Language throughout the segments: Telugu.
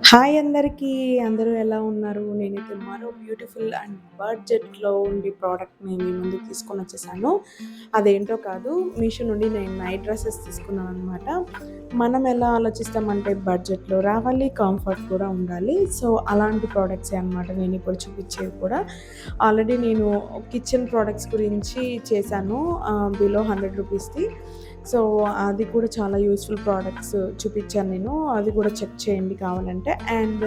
హాయ్ అందరికీ. అందరూ ఎలా ఉన్నారు? నేనైతే మరో బ్యూటిఫుల్ అండ్ బడ్జెట్‌లో ఉండే ప్రోడక్ట్‌ని మీ ముందుకు తీసుకొనొచ్చేసాను. అదేంటో కాదు, మీషో నుండి నేను నైట్ డ్రెసెస్ తీసుకున్నాననమాట. మనం ఎలా ఆలోచిస్తామంటే బడ్జెట్‌లో రావాలి, కంఫర్ట్ కూడా ఉండాలి. సో, అలాంటి ప్రోడక్ట్సే అనమాట నేనిప్పుడు చూపిచ్చేవి కూడా. ఆల్రెడీ నేను కిచెన్ ప్రోడక్ట్స్ గురించి చేశాను బిలో 100 రూపీస్‌ది. సో, అది కూడా చాలా యూజ్‌ఫుల్ ప్రోడక్ట్స్ చూపిచ్చాను నేను. అది కూడా చెక్ చేయండి కావాలంటే. అండ్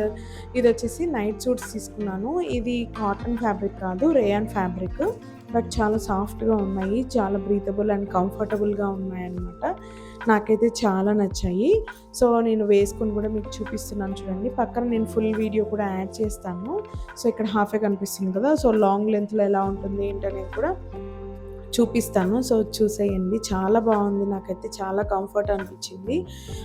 ఇదొచ్చేసి నైట్ సూట్స్ తీసుకున్నాను. ఇది కాటన్ ఫ్యాబ్రిక్ కాదు, రేయాన్ ఫ్యాబ్రిక్. బట్ చాలా సాఫ్ట్‌గా ఉన్నాయి. చాలా బ్రీతబుల్ అండ్ కంఫర్టబుల్‌గా ఉన్నాయన్నమాట. నాకైతే చాలా నచ్చాయి. సో, నేను వేసుకొని కూడా మీకు చూపిస్తున్నాను చూడండి. పక్కన నేను ఫుల్ వీడియో కూడా యాడ్ చేస్తాను. సో, ఇక్కడ హాఫే కనిపిస్తుంది కదా! సో, లాంగ్ లెంగ్త్‌లో ఎలా ఉంటుంది ఏంటనేది కూడా చూపిస్తాను. సో, చూసేయండి. చాలా బావుంది. నాకైతే చాలా కంఫర్ట్ అనిపిచ్చింది.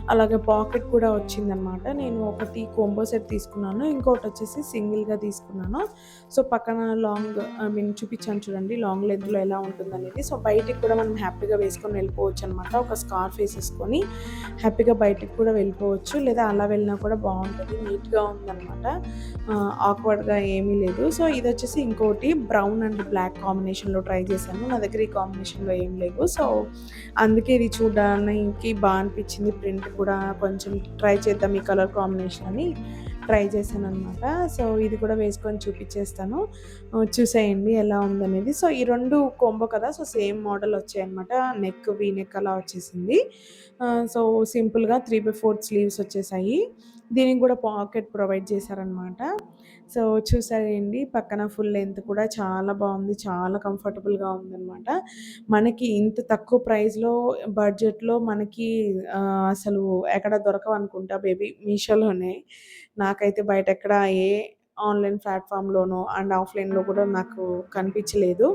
అలాగే పాకెట్ కూడా వచ్చిందనమాట. నేను ఒకటి కోంబో సెట్ తీసుకున్నాను. ఇంకోటొచ్చేసి సింగిల్‌గా తీసుకున్నాను. సో, పక్కన చూపిచ్చాను చూడండి లాంగ్ లెంగ్త్‌లో ఎలా ఉంటుందనేది. సో, బయటికి కూడా మనం హ్యాపీగా వేసుకొని వెళ్ళిపోవచ్చనమాట. ఒక స్కార్ఫ్ ఏసేసుకొని హ్యాపీగా బయటికి కూడా వెళ్ళిపోవచ్చు. లేదా అలా వెళ్ళినా కూడా బావుంటది. నీట్‌గా ఉందనమాట. ఆక్వర్డ్‌గా ఏమీ లేదు. సో, ఇదొచ్చేసి ఇంకోటి బ్రౌన్ అండ్ బ్లాక్ కాంబినేషన్‌లో ట్రై చేశాను. నా దగ్గర ఈ కాంబినేషన్‌లో ఏం లేవు. సో, అందుకే ఇది చూడడానికి అనిపిచ్చింది. ప్రింట్ కూడా కొంచెం ట్రై చేద్దాం ఈ కలర్ కాంబినేషన్ అని ట్రై చేశాననమాట. సో, ఇది కూడా వేసుకొని చూపిచ్చేస్తాను. చూసేయండి ఎలా ఉందనేది. సో, ఈ 2 కాంబో కదా! సో, సేమ్ మోడల్ వచ్చాయన్నమాట. వీ నెక్ అలా వచ్చేసింది. సో, సింపుల్‌గా 3/4 స్లీవ్స్ వచ్చేసాయి. దీనికి కూడా పాకెట్ ప్రొవైడ్ చేశారనమాట. సో, చూసారండి పక్కన ఫుల్ లెంత్ కూడా చాలా బావుంది. చాలా కంఫర్టబుల్‌గా ఉందనమాట. మనకి ఇంత తక్కువ ప్రైస్‌లో బడ్జెట్‌లో మనకి అసలు ఎక్కడ దొరకవనుకుంటా మీషోలోనే. నాకైతే బయటెక్కడ ఏ ఆన్‌లైన్ ప్లాట్‌ఫామ్‌లోనో అండ్ ఆఫ్‌లైన్‌లో కూడా నాకు కనిపించలేదు.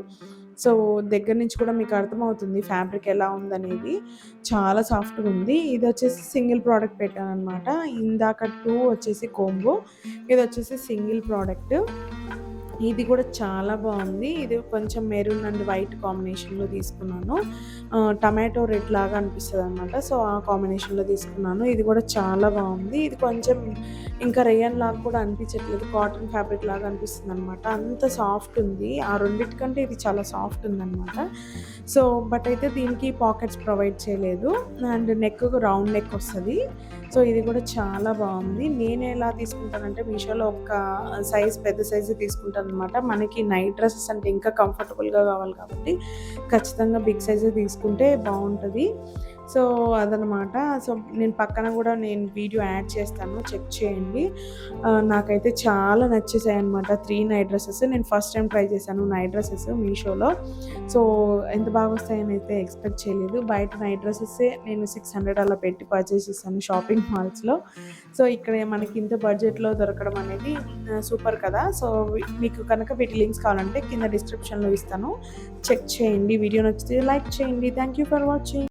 సో, దగ్గర నుంచి కూడా మీకు అర్థమవుతుంది ఫ్యాబ్రిక్ ఎలా ఉందనేది. చాలా సాఫ్ట్‌గుంది. ఇదొచ్చేసి సింగిల్ ప్రోడక్ట్ పెట్టాననమాట. ఇందాక 2 వచ్చేసి కోంబో. ఇదొచ్చేసి single product. ఇది కూడా చాలా బావుంది. ఇది కొంచెం మెరూన్ అండ్ వైట్ కాంబినేషన్‌లో తీసుకున్నాను. టమాటో రెడ్ లాగా అనిపిస్తదనమాట. సో, ఆ కాంబినేషన్‌లో తీసుకున్నాను. ఇది కూడా చాలా బావుంది. ఇది కొంచెం ఇంకా రేయన్ లాగా కూడా అనిపించట్లేదు. కాటన్ ఫ్యాబ్రిక్ లాగా అనిపిస్తుందనమాట. అంత సాఫ్ట్ ఉంది. ఆ రెండిటికంటే ఇది చాలా సాఫ్ట్ ఉందనమాట. సో, బట్ అయితే దీనికి పాకెట్స్ ప్రొవైడ్ చేయలేదు. అండ్ రౌండ్ నెక్ వస్తది. సో, ఇది కూడా చాలా బావుంది. నేనెలా తీసుకుంటానంటే మీషోలో ఒక పెద్ద సైజే తీసుకుంటాననమాట. మనకి నైట్ డ్రెసెస్ అంటే ఇంకా కంఫర్టబుల్‌గా కావాలి కాబట్టి ఖచ్చితంగా బిగ్ సైజే తీసుకుంటే బావుంటది. సో, అదనమాట. సో, నేను వీడియో యాడ్ చేస్తాను. చెక్ చేయండి. నాకైతే చాలా నచ్చేసాయన్నమాట 3 నైట్ డ్రెసెస్. నేను ఫస్ట్ టైమ్ ట్రై చేశాను నైట్ డ్రెసెస్ మీషోలో. సో, ఎంత బాగొస్తాయనైతే ఎక్స్‌పెక్ట్ చేయలేదు. బయట నైట్ డ్రెసెస్సే నేను 600 అలా పెట్టి పర్చేస్ చేశాను షాపింగ్ మాల్స్‌లో. సో, ఇక్కడ మనకి ఇంత బడ్జెట్‌లో దొరకడం అనేది సూపర్ కదా! సో, మీకు కనుక వీటి లింక్స్ కావాలంటే కింద డిస్క్రిప్షన్‌లో ఇస్తాను. చెక్ చేయండి. వీడియో నచ్చితే లైక్ చేయండి. Thank you for watching.